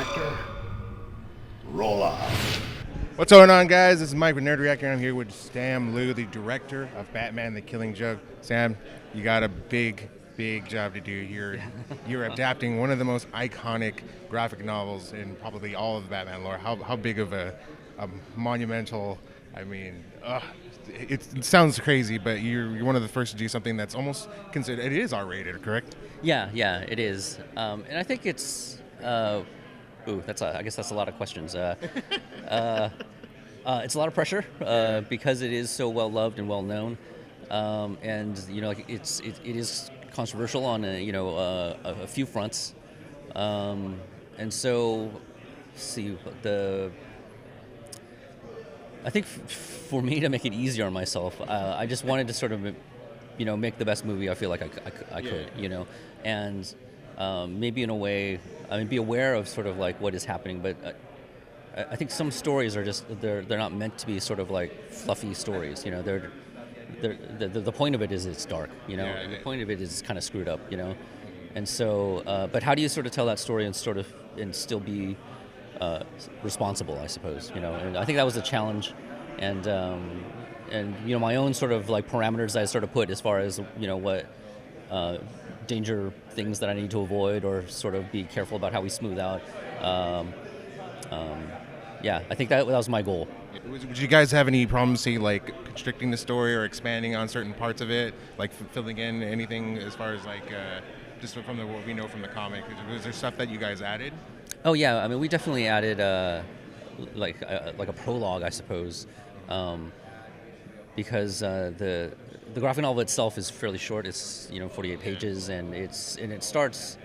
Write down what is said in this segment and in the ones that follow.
Reactor. Roll off. What's going on, guys? This is Mike with Nerd Reactor. I'm here with Sam Liu, the director of Batman: The Killing Joke. Sam, you got a big job to do here. You're adapting one of the most iconic graphic novels in probably all of the Batman lore. How big of a monumental? I mean, it sounds crazy, but you're one of the first to do something that's almost considered. It is R-rated, correct? Yeah, it is, and I think it's. I guess that's a lot of questions. It's a lot of pressure because it is so well loved and well known, and it is controversial on a few fronts, and so I think for me to make it easier on myself, I just wanted to sort of make the best movie I feel like I could, and maybe in a way, be aware of sort of like what is happening, but I think some stories are just they're not meant to be sort of like fluffy stories. The point of it is it's dark. The point of it is kind of screwed up. And so, but how do you sort of tell that story and still be responsible? I suppose. And I think that was the challenge, and my own sort of like parameters that I sort of put as far as what danger things that I need to avoid or sort of be careful about how we smooth out. I think that was my goal. Did you guys have any problems, say, like constricting the story or expanding on certain parts of it, like filling in anything as far as like just from what we know from the comic? Was there stuff that you guys added? Oh yeah, we definitely added like a prologue, I suppose, because the graphic novel itself is fairly short. It's 48 pages, and it starts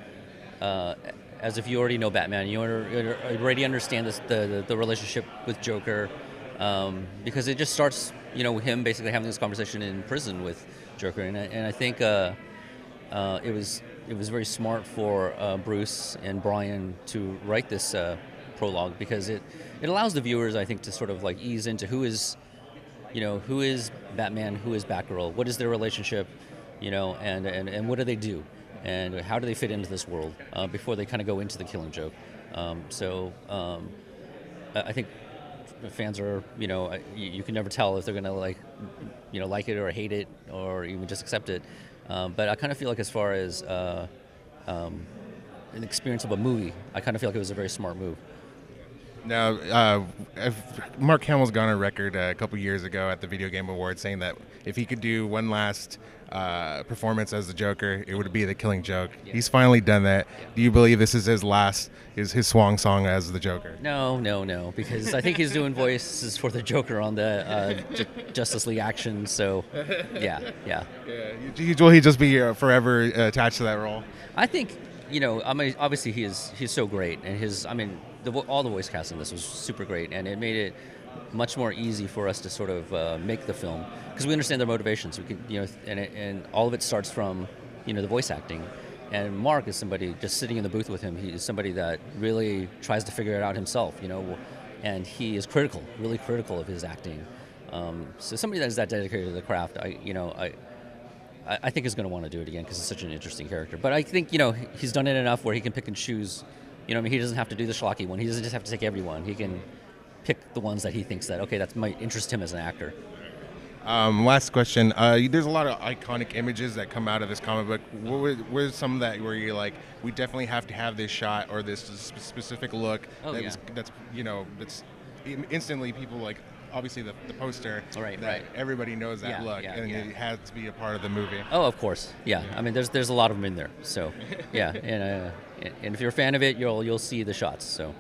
as if you already know Batman. You already understand the relationship with Joker, because it just starts with him basically having this conversation in prison with Joker, and I think it was very smart for Bruce and Brian to write this prologue, because it allows the viewers, I think, to sort of like ease into who is Batman, who is Batgirl, what is their relationship, and what do they do, and how do they fit into this world before they kind of go into the Killing Joke. I think fans are, you can never tell if they're gonna like it or hate it or even just accept it. But I kind of feel like as far as an experience of a movie, I kind of feel like it was a very smart move. Now, Mark Hamill's gone on record a couple years ago at the Video Game Awards saying that if he could do one last performance as the Joker, it would be The Killing Joke. Yeah. He's finally done that. Do you believe this is his swan song as the Joker? No, because I think he's doing voices for the Joker on the Justice League Action. So, yeah. Will he just be forever attached to that role? I think obviously he's so great, and all the voice casting in this was super great, and it made it much more easy for us to sort of make the film, because we understand their motivations. We can, and all of it starts from, the voice acting. And Mark is somebody, just sitting in the booth with him, he is somebody that really tries to figure it out himself, and he is really critical of his acting. So somebody that is that dedicated to the craft, I think is going to want to do it again, because it's such an interesting character. But I think, he's done it enough where he can pick and choose. He doesn't have to do the schlocky one. He doesn't just have to take everyone. He can pick the ones that he thinks that might interest him as an actor. Last question. There's a lot of iconic images that come out of this comic book. What were some of that where you're like, we definitely have to have this shot or this specific look? That's instantly people like. Obviously, the poster. Right. Everybody knows that look, and it has to be a part of the movie. Oh, of course. Yeah. There's a lot of them in there. So, yeah, and if you're a fan of it, you'll see the shots. So.